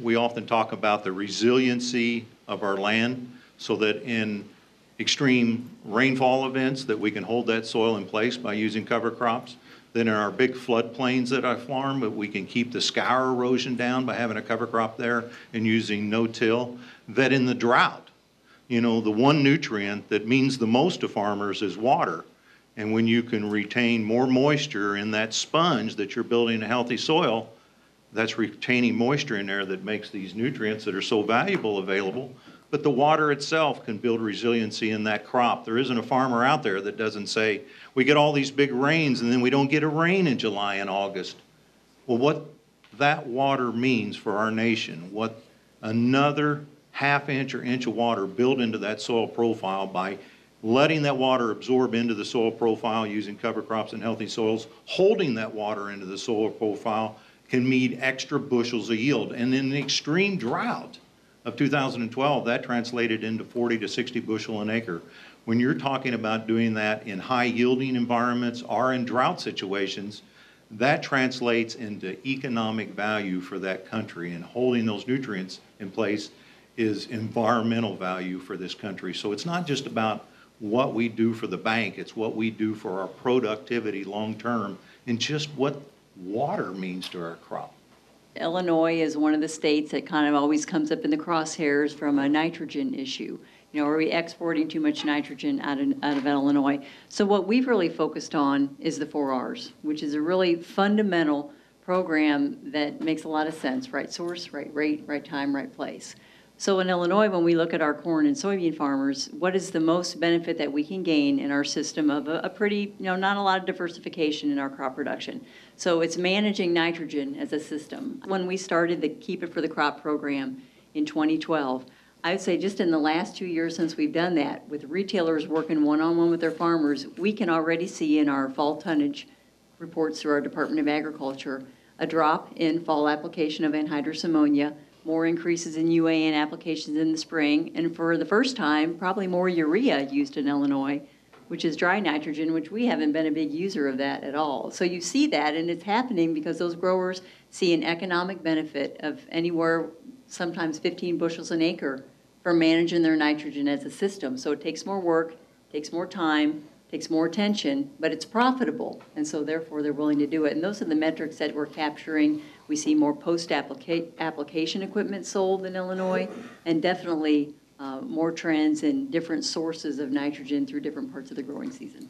We often talk about the resiliency of our land so that in extreme rainfall events that we can hold that soil in place by using cover crops. Then in our big floodplains that I farm, that we can keep the scour erosion down by having a cover crop there and using no-till. That in the drought, you know, the one nutrient that means the most to farmers is water. And when you can retain more moisture in that sponge that you're building a healthy soil, that's retaining moisture in there that makes these nutrients that are so valuable available. But the water itself can build resiliency in that crop. There isn't a farmer out there that doesn't say, we get all these big rains and then we don't get a rain in July and August. Well, what that water means for our nation, what another half-inch or inch of water built into that soil profile by letting that water absorb into the soil profile using cover crops and healthy soils, holding that water into the soil profile can mean extra bushels of yield. And in the extreme drought of 2012, that translated into 40 to 60 bushel an acre. When you're talking about doing that in high yielding environments or in drought situations, that translates into economic value for that country, and holding those nutrients in place is environmental value for this country. So it's not just about what we do for the bank, it's what we do for our productivity long term and just what water means to our crop. Illinois is one of the states that kind of always comes up in the crosshairs from a nitrogen issue. You know, are we exporting too much nitrogen out of Illinois? So what we've really focused on is the 4 R's, which is a really fundamental program that makes a lot of sense. Right source, right rate, right time, right place. So in Illinois, when we look at our corn and soybean farmers, what is the most benefit that we can gain in our system of a pretty, you know, not a lot of diversification in our crop production? So it's managing nitrogen as a system. When we started the Keep It for the Crop program in 2012, I would say just in the last 2 years since we've done that, with retailers working one-on-one with their farmers, we can already see in our fall tonnage reports through our Department of Agriculture a drop in fall application of anhydrous ammonia, more increases in UAN applications in the spring, and for the first time, probably more urea used in Illinois, which is dry nitrogen, which we haven't been a big user of that at all. So you see that, and it's happening because those growers see an economic benefit of anywhere, sometimes 15 bushels an acre, for managing their nitrogen as a system. So it takes more work, takes more time, takes more attention, but it's profitable, and so therefore they're willing to do it. And those are the metrics that we're capturing. We see more post-application equipment sold in Illinois, and definitely more trends in different sources of nitrogen through different parts of the growing season.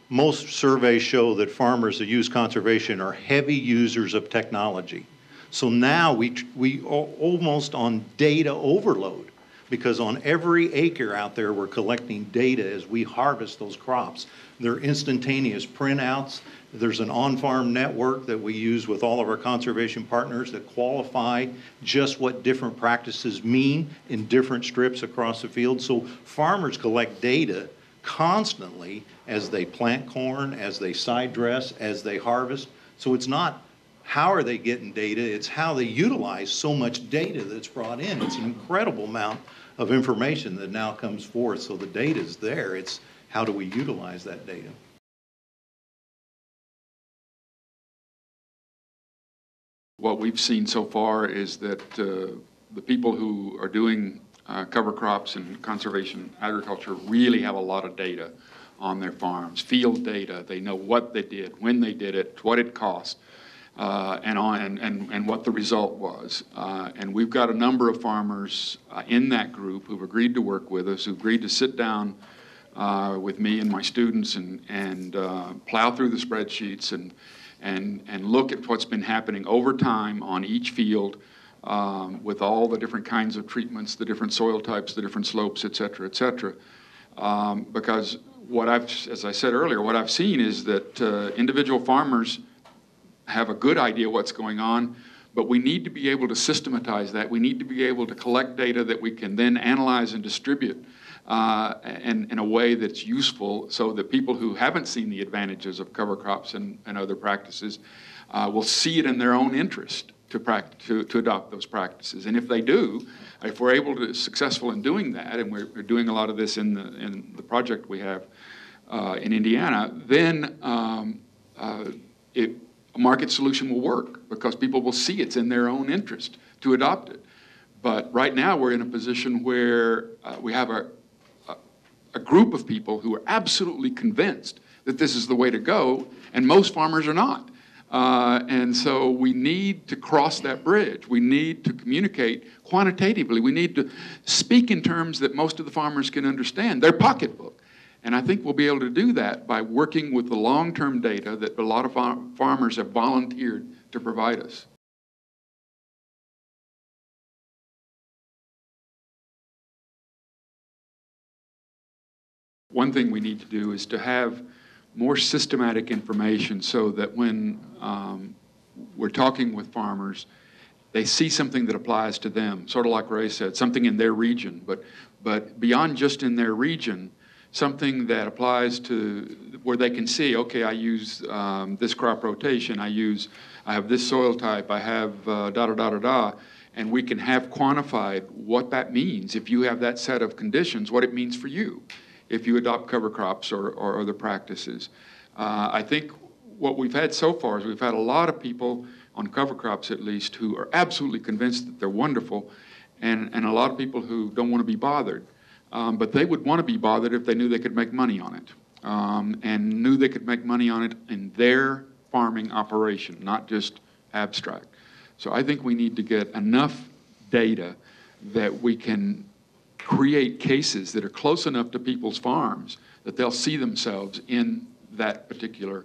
Most surveys show that farmers that use conservation are heavy users of technology. So now we are almost on data overload, because on every acre out there we're collecting data as we harvest those crops. They're instantaneous printouts. There's an on-farm network that we use with all of our conservation partners that qualify just what different practices mean in different strips across the field. So farmers collect data constantly as they plant corn, as they side dress, as they harvest. So it's not how are they getting data, it's how they utilize so much data that's brought in. It's an incredible amount of information that now comes forth. So the data is there. It's how do we utilize that data? What we've seen so far is that the people who are doing cover crops and conservation agriculture really have a lot of data on their farms, field data. They know what they did, when they did it, what it cost, and what the result was. And we've got a number of farmers in that group who've agreed to work with us, who've agreed to sit down with me and my students and plow through the spreadsheets and look at what's been happening over time on each field with all the different kinds of treatments, the different soil types, the different slopes, et cetera, et cetera. Because as I said earlier, what I've seen is that individual farmers have a good idea what's going on, but we need to be able to systematize that. We need to be able to collect data that we can then analyze and distribute in a way that's useful, so that people who haven't seen the advantages of cover crops and other practices will see it in their own interest to adopt those practices. And if they do, if we're able to successful in doing that, and we're doing a lot of this in the project we have in Indiana, then a market solution will work because people will see it's in their own interest to adopt it. But right now we're in a position where we have a group of people who are absolutely convinced that this is the way to go, and most farmers are not. And so we need to cross that bridge. We need to communicate quantitatively. We need to speak in terms that most of the farmers can understand, their pocketbook. And I think we'll be able to do that by working with the long-term data that a lot of farmers have volunteered to provide us. One thing we need to do is to have more systematic information so that when we're talking with farmers, they see something that applies to them, sort of like Ray said, something in their region, but beyond just in their region, something that applies to where they can see, okay, I use this crop rotation, I have this soil type, I have da-da-da-da-da, and we can have quantified what that means if you have that set of conditions, what it means for you if you adopt cover crops or other practices. I think what we've had so far is we've had a lot of people on cover crops at least who are absolutely convinced that they're wonderful, and a lot of people who don't want to be bothered. But they would want to be bothered if they knew they could make money on it, and knew they could make money on it in their farming operation, not just abstract. So I think we need to get enough data that we can create cases that are close enough to people's farms that they'll see themselves in that particular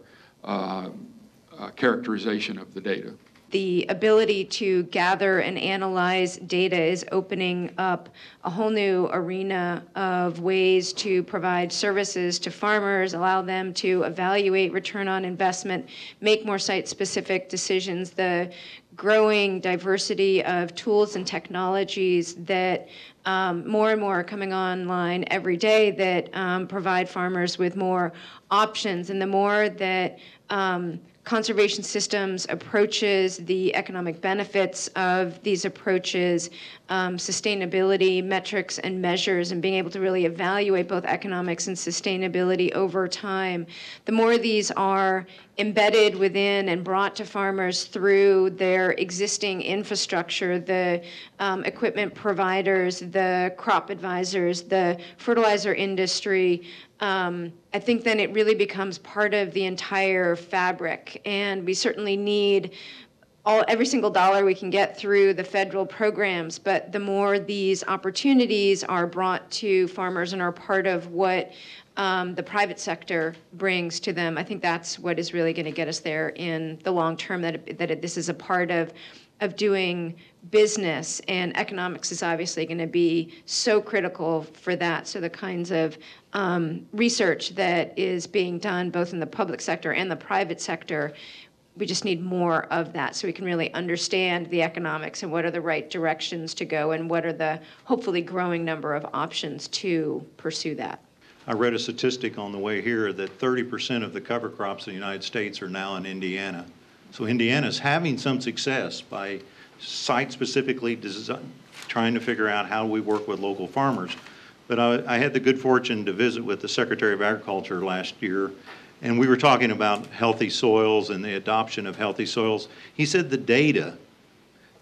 characterization of the data. The ability to gather and analyze data is opening up a whole new arena of ways to provide services to farmers, allow them to evaluate return on investment, make more site-specific decisions. The growing diversity of tools and technologies that more and more are coming online every day that provide farmers with more options. And the more that conservation systems approaches the economic benefits of these approaches, sustainability metrics and measures, and being able to really evaluate both economics and sustainability over time, the more these are embedded within and brought to farmers through their existing infrastructure, the equipment providers, the crop advisors, the fertilizer industry, I think then it really becomes part of the entire fabric. And we certainly need every single dollar we can get through the federal programs, but the more these opportunities are brought to farmers and are part of what the private sector brings to them, I think that's what is really going to get us there in the long term, this is a part of doing business, and economics is obviously going to be so critical for that. So the kinds of research that is being done both in the public sector and the private sector, we just need more of that so we can really understand the economics and what are the right directions to go and what are the hopefully growing number of options to pursue that. I read a statistic on the way here that 30% of the cover crops in the United States are now in Indiana. So Indiana's having some success by site-specifically trying to figure out how we work with local farmers. But I had the good fortune to visit with the Secretary of Agriculture last year, and we were talking about healthy soils and the adoption of healthy soils. He said the data,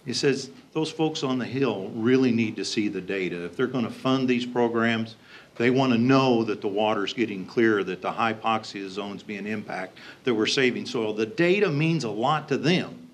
he says those folks on the Hill really need to see the data. If they're going to fund these programs, they want to know that the water's getting clear, that the hypoxia zone's being impacted, that we're saving soil. The data means a lot to them.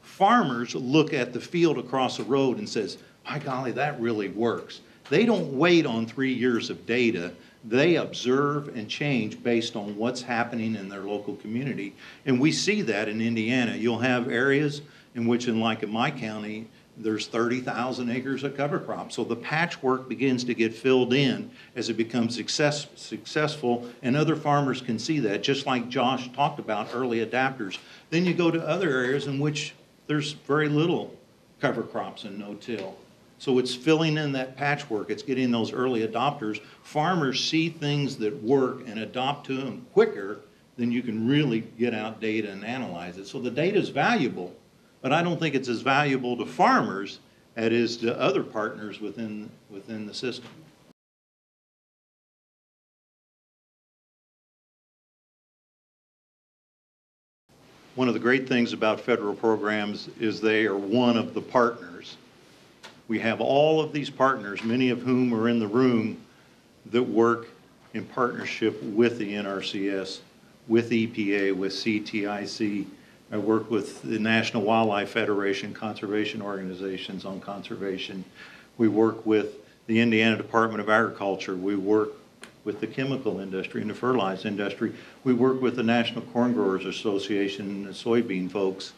Farmers look at the field across the road and says, by golly, that really works. They don't wait on 3 years of data. They observe and change based on what's happening in their local community. And we see that in Indiana. You'll have areas in which, like in my county, there's 30,000 acres of cover crop. So the patchwork begins to get filled in as it becomes successful, and other farmers can see that, just like Josh talked about early adapters. Then you go to other areas in which there's very little cover crops and no-till. So it's filling in that patchwork. It's getting those early adopters. Farmers see things that work and adopt to them quicker than you can really get out data and analyze it. So the data is valuable, but I don't think it's as valuable to farmers as it is to other partners within the system. One of the great things about federal programs is they are one of the partners. We have all of these partners, many of whom are in the room, that work in partnership with the NRCS, with EPA, with CTIC. I work with the National Wildlife Federation, conservation organizations on conservation. We work with the Indiana Department of Agriculture. We work with the chemical industry and the fertilizer industry. We work with the National Corn Growers Association and the soybean folks.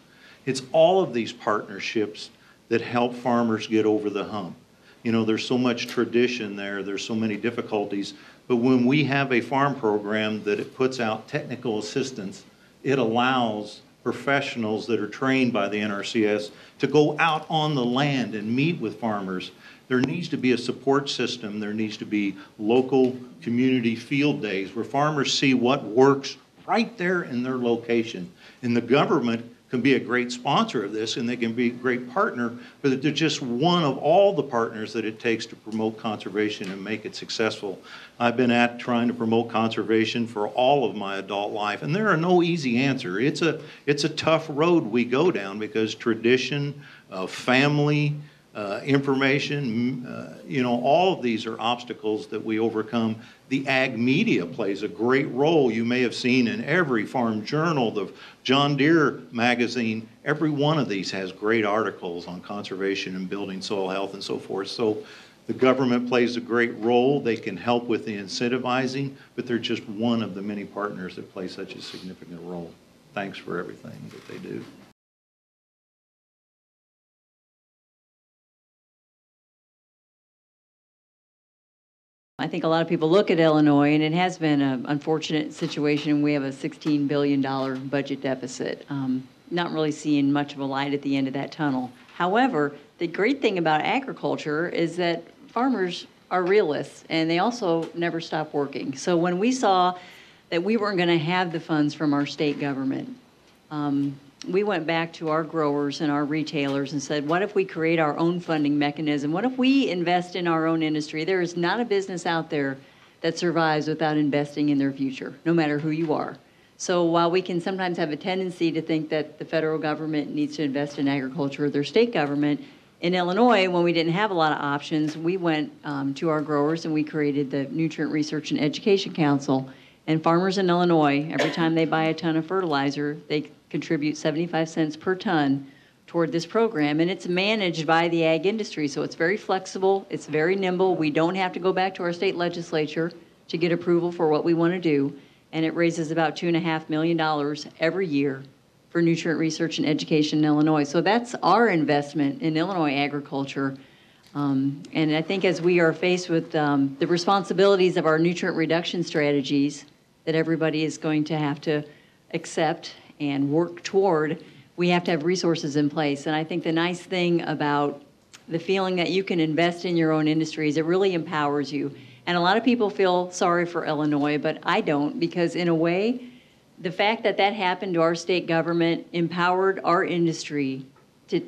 It's all of these partnerships that help farmers get over the hump. You know, there's so much tradition there, there's so many difficulties, but when we have a farm program that it puts out technical assistance, it allows professionals that are trained by the NRCS to go out on the land and meet with farmers. There needs to be a support system. There needs to be local community field days where farmers see what works right there in their location. And the government can be a great sponsor of this, and they can be a great partner, but they're just one of all the partners that it takes to promote conservation and make it successful. I've been trying to promote conservation for all of my adult life, and there are no easy answer. It's a tough road we go down because tradition, family, information, you know, all of these are obstacles that we overcome. The ag media plays a great role. You may have seen in every farm journal, the John Deere magazine, every one of these has great articles on conservation and building soil health and so forth. So the government plays a great role. They can help with the incentivizing, but they're just one of the many partners that play such a significant role. Thanks for everything that they do. I think a lot of people look at Illinois, and it has been an unfortunate situation. We have a $16 billion budget deficit, not really seeing much of a light at the end of that tunnel. However, the great thing about agriculture is that farmers are realists, and they also never stop working. So when we saw that we weren't going to have the funds from our state government, we went back to our growers and our retailers and said, what if we create our own funding mechanism? What if we invest in our own industry? There is not a business out there that survives without investing in their future, no matter who you are. So while we can sometimes have a tendency to think that the federal government needs to invest in agriculture or their state government, in Illinois, when we didn't have a lot of options, we went to our growers and we created the Nutrient Research and Education Council. And farmers in Illinois, every time they buy a ton of fertilizer, they contribute 75 cents per ton toward this program, and it's managed by the ag industry, so it's very flexible, it's very nimble. We don't have to go back to our state legislature to get approval for what we want to do, and it raises about $2.5 million every year for nutrient research and education in Illinois. So that's our investment in Illinois agriculture. And I think as we are faced with the responsibilities of our nutrient reduction strategies that everybody is going to have to accept and work toward, we have to have resources in place. And I think the nice thing about the feeling that you can invest in your own industry is it really empowers you. And a lot of people feel sorry for Illinois, but I don't, because in a way, the fact that that happened to our state government empowered our industry to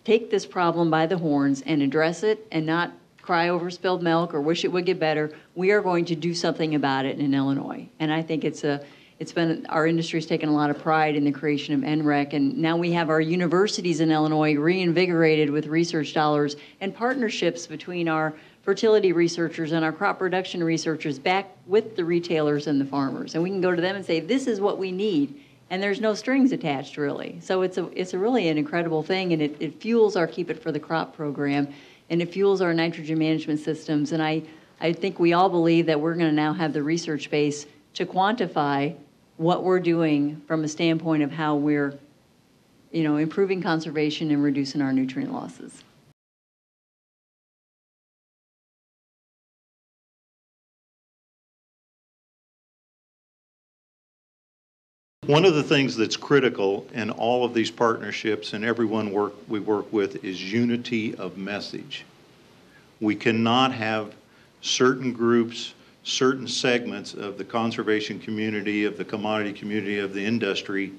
take this problem by the horns and address it and not cry over spilled milk or wish it would get better. We are going to do something about it in Illinois. And I think our industry's taken a lot of pride in the creation of NREC, and now we have our universities in Illinois reinvigorated with research dollars and partnerships between our fertility researchers and our crop production researchers back with the retailers and the farmers. And we can go to them and say, this is what we need. And there's no strings attached, really. So it's a really an incredible thing, and it fuels our Keep It for the Crop program, and it fuels our nitrogen management systems. And I think we all believe that we're going to now have the research base to quantify what we're doing from a standpoint of how we're, improving conservation and reducing our nutrient losses. One of the things that's critical in all of these partnerships and everyone we work with is unity of message. We cannot have certain groups, certain segments of the conservation community, of the commodity community, of the industry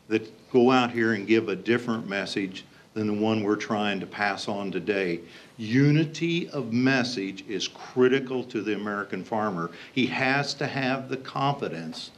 that go out here and give a different message than the one we're trying to pass on today. Unity of message is critical to the American farmer. He has to have the confidence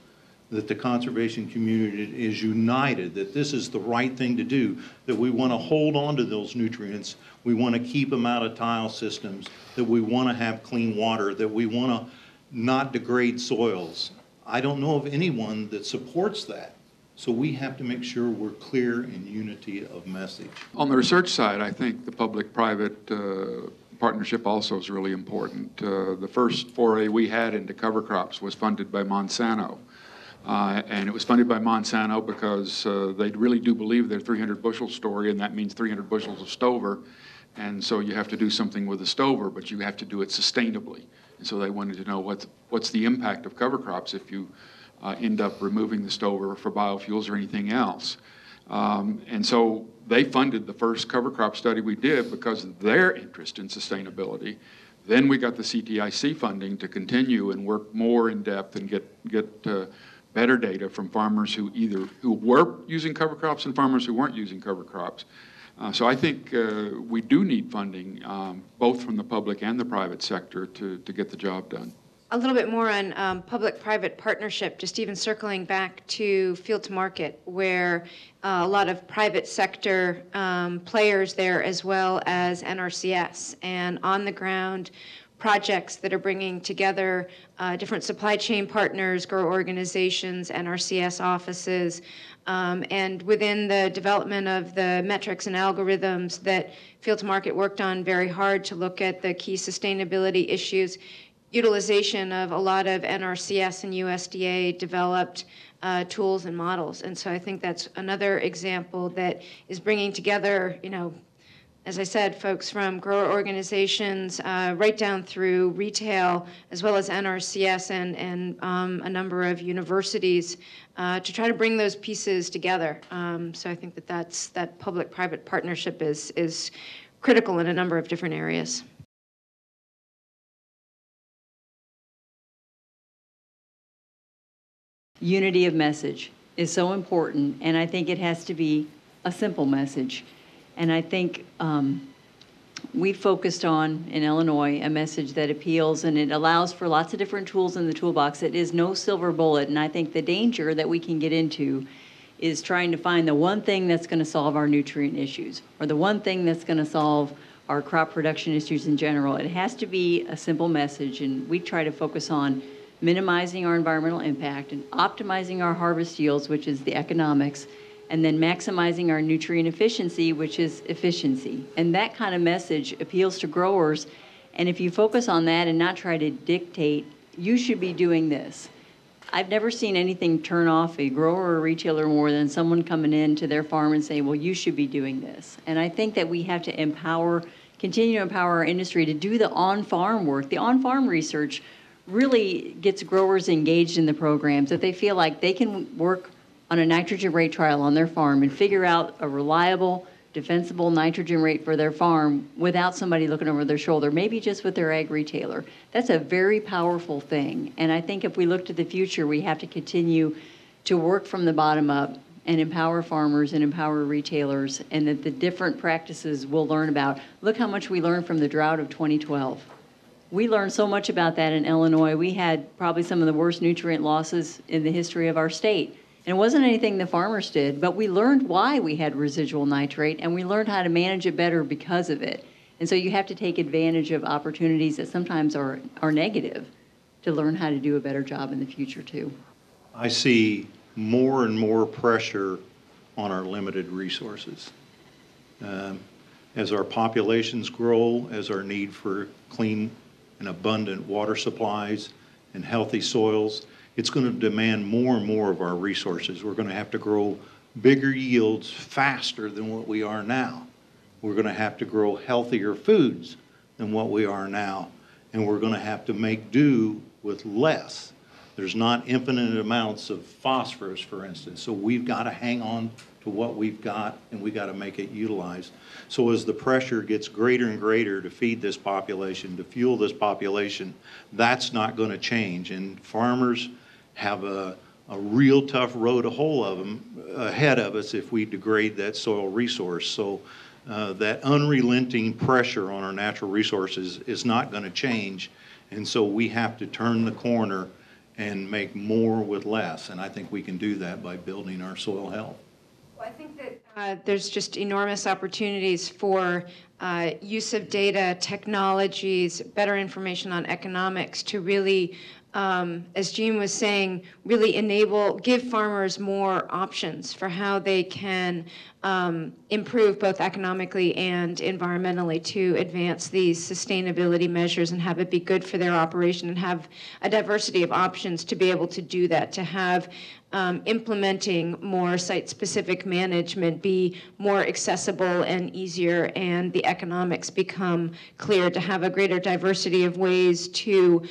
that the conservation community is united, that this is the right thing to do, that we want to hold on to those nutrients, we want to keep them out of tile systems, that we want to have clean water, that we want to not degrade soils. I don't know of anyone that supports that. So we have to make sure we're clear in unity of message. On the research side, I think the public-private partnership also is really important. The first foray we had into cover crops was funded by Monsanto. And it was funded by Monsanto because they really do believe their 300 bushel story, and that means 300 bushels of stover. And so you have to do something with the stover, but you have to do it sustainably. And so they wanted to know what's the impact of cover crops if you end up removing the stover for biofuels or anything else. And so they funded the first cover crop study we did because of their interest in sustainability. Then we got the CTIC funding to continue and work more in depth and get better data from farmers who were using cover crops and farmers who weren't using cover crops. So I think we do need funding, both from the public and the private sector, to get the job done. A little bit more on public-private partnership, just even circling back to field to market, where a lot of private sector players there, as well as NRCS, and on-the-ground projects that are bringing together different supply chain partners, grower organizations, NRCS offices, and within the development of the metrics and algorithms that Field to Market worked on very hard to look at the key sustainability issues, utilization of a lot of NRCS and USDA developed tools and models. And so I think that's another example that is bringing together, as I said, folks from grower organizations right down through retail, as well as NRCS and a number of universities to try to bring those pieces together. So I think that public-private partnership is critical in a number of different areas. Unity of message is so important, and I think it has to be a simple message. And I think we focused on, in Illinois, a message that appeals, and it allows for lots of different tools in the toolbox. It is no silver bullet, and I think the danger that we can get into is trying to find the one thing that's going to solve our nutrient issues, or the one thing that's going to solve our crop production issues in general. It has to be a simple message, and we try to focus on minimizing our environmental impact and optimizing our harvest yields, which is the economics, and then maximizing our nutrient efficiency, which is efficiency. And that kind of message appeals to growers. And if you focus on that and not try to dictate, you should be doing this. I've never seen anything turn off a grower or a retailer more than someone coming into their farm and saying, well, you should be doing this. And I think that we have to continue to empower our industry to do the on-farm work. The on-farm research really gets growers engaged in the programs, that they feel like they can work on a nitrogen rate trial on their farm and figure out a reliable, defensible nitrogen rate for their farm without somebody looking over their shoulder, maybe just with their ag retailer. That's a very powerful thing. And I think if we look to the future, we have to continue to work from the bottom up and empower farmers and empower retailers, and that the different practices we'll learn about. Look how much we learned from the drought of 2012. We learned so much about that in Illinois. We had probably some of the worst nutrient losses in the history of our state. And it wasn't anything the farmers did, but we learned why we had residual nitrate, and we learned how to manage it better because of it. And so you have to take advantage of opportunities that sometimes are negative to learn how to do a better job in the future too. I see more and more pressure on our limited resources. As our populations grow, as our need for clean and abundant water supplies and healthy soils, it's going to demand more and more of our resources. We're going to have to grow bigger yields faster than what we are now. We're going to have to grow healthier foods than what we are now. And we're going to have to make do with less. There's not infinite amounts of phosphorus, for instance, so we've got to hang on to what we've got, and we've got to make it utilized. So as the pressure gets greater and greater to feed this population, to fuel this population, that's not going to change. And farmers have a real tough road ahead of us if we degrade that soil resource. So that unrelenting pressure on our natural resources is not going to change. And so we have to turn the corner and make more with less. And I think we can do that by building our soil health. Well, I think that there's just enormous opportunities for use of data, technologies, better information on economics to really, as Jean was saying, really give farmers more options for how they can improve both economically and environmentally to advance these sustainability measures and have it be good for their operation and have a diversity of options to be able to do that, to have implementing more site-specific management be more accessible and easier, and the economics become clear, to have a greater diversity of ways to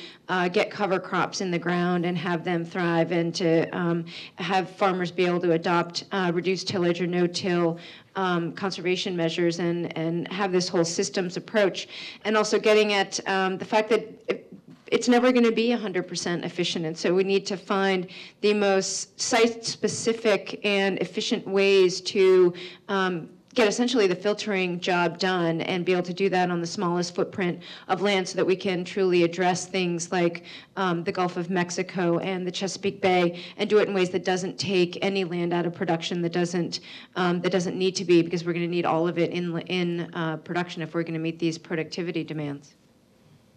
get cover crops in the ground and have them thrive, and to have farmers be able to adopt reduced tillage or no-till conservation measures, and have this whole systems approach. And also getting at the fact that it's never going to be 100% efficient, and so we need to find the most site-specific and efficient ways to get essentially the filtering job done, and be able to do that on the smallest footprint of land, so that we can truly address things like the Gulf of Mexico and the Chesapeake Bay, and do it in ways that doesn't take any land out of production, that doesn't need to be, because we're going to need all of it in production if we're going to meet these productivity demands.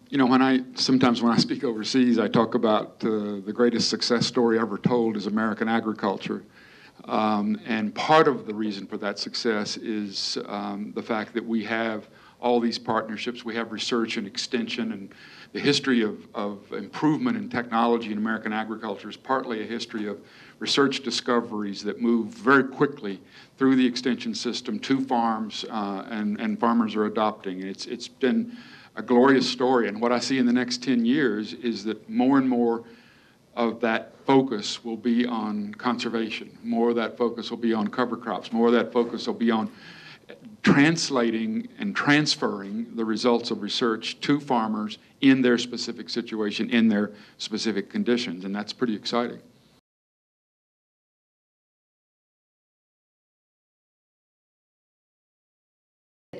You know, sometimes when I speak overseas, I talk about the greatest success story ever told is American agriculture. And part of the reason for that success is the fact that we have all these partnerships. We have research and extension, and the history of improvement in technology in American agriculture is partly a history of research discoveries that move very quickly through the extension system to farms, and farmers are adopting. It's been a glorious story, and what I see in the next 10 years is that more and more of that focus will be on conservation. More of that focus will be on cover crops. More of that focus will be on translating and transferring the results of research to farmers in their specific situation, in their specific conditions, and that's pretty exciting.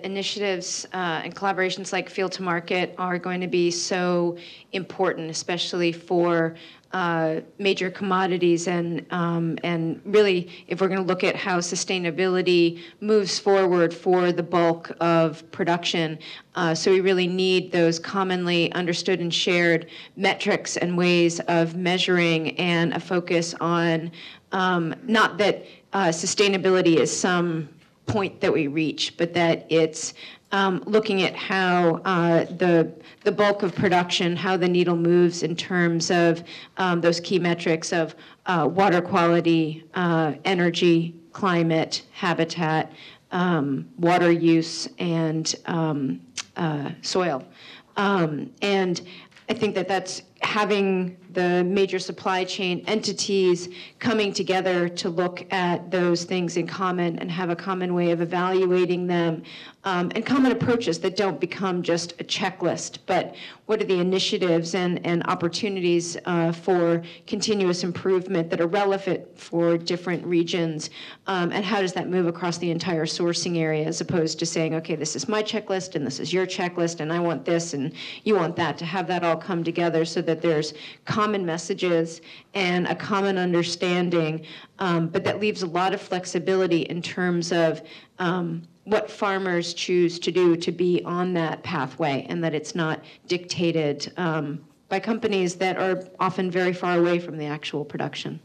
Initiatives and collaborations like Field to Market are going to be so important, especially for major commodities, and really, if we're going to look at how sustainability moves forward for the bulk of production. So we really need those commonly understood and shared metrics and ways of measuring, and a focus on not that sustainability is some point that we reach, but that it's looking at how the bulk of production, how the needle moves in terms of those key metrics of water quality, energy, climate, habitat, water use, and soil. And I think that that's having the major supply chain entities coming together to look at those things in common and have a common way of evaluating them, and common approaches that don't become just a checklist, but what are the initiatives and opportunities for continuous improvement that are relevant for different regions, and how does that move across the entire sourcing area, as opposed to saying, okay, this is my checklist and this is your checklist and I want this and you want that, to have that all come together so that there's common messages and a common understanding, but that leaves a lot of flexibility in terms of what farmers choose to do to be on that pathway, and that it's not dictated by companies that are often very far away from the actual production.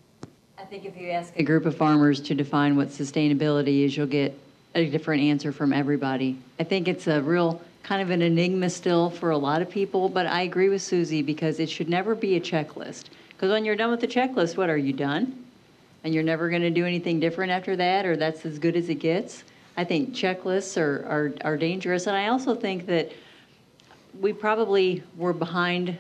I think if you ask a group of farmers to define what sustainability is, you'll get a different answer from everybody. I think it's a real kind of an enigma still for a lot of people, but I agree with Susie, because it should never be a checklist. Because when you're done with the checklist, what, are you done? And you're never going to do anything different after that, or that's as good as it gets? I think checklists are dangerous, and I also think that we probably were behind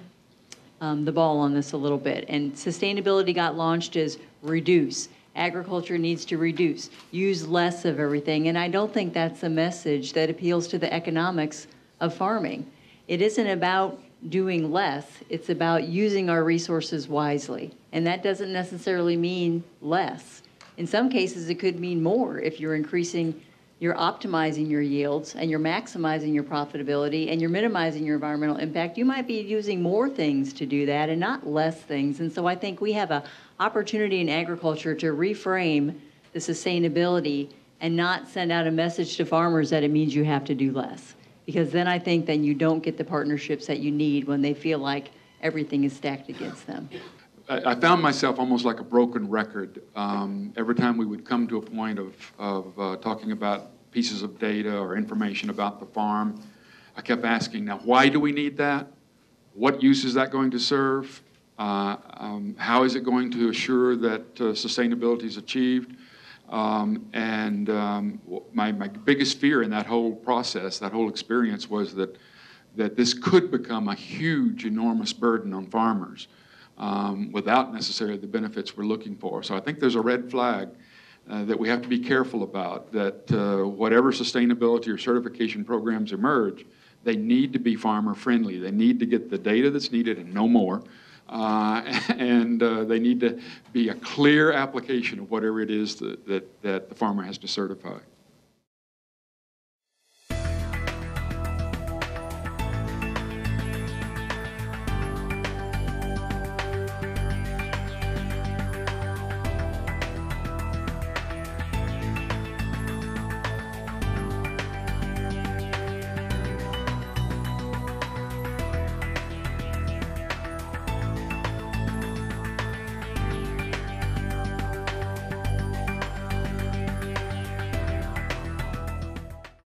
the ball on this a little bit, and sustainability got launched as reduce. Agriculture needs to reduce, use less of everything, and I don't think that's a message that appeals to the economics of farming. It isn't about doing less, it's about using our resources wisely, and that doesn't necessarily mean less. In some cases, it could mean more if you're increasing you're optimizing your yields and you're maximizing your profitability and you're minimizing your environmental impact, you might be using more things to do that and not less things. And so I think we have an opportunity in agriculture to reframe the sustainability and not send out a message to farmers that it means you have to do less. Because then I think then you don't get the partnerships that you need when they feel like everything is stacked against them. I found myself almost like a broken record. Every time we would come to a point of talking about pieces of data or information about the farm, I kept asking, now, why do we need that? What use is that going to serve? How is it going to assure that sustainability is achieved? My biggest fear in that whole process, that whole experience, was that this could become a huge, enormous burden on farmers without necessarily the benefits we're looking for. So I think there's a red flag that we have to be careful about, that whatever sustainability or certification programs emerge, they need to be farmer friendly. They need to get the data that's needed and no more. They need to be a clear application of whatever it is that the farmer has to certify.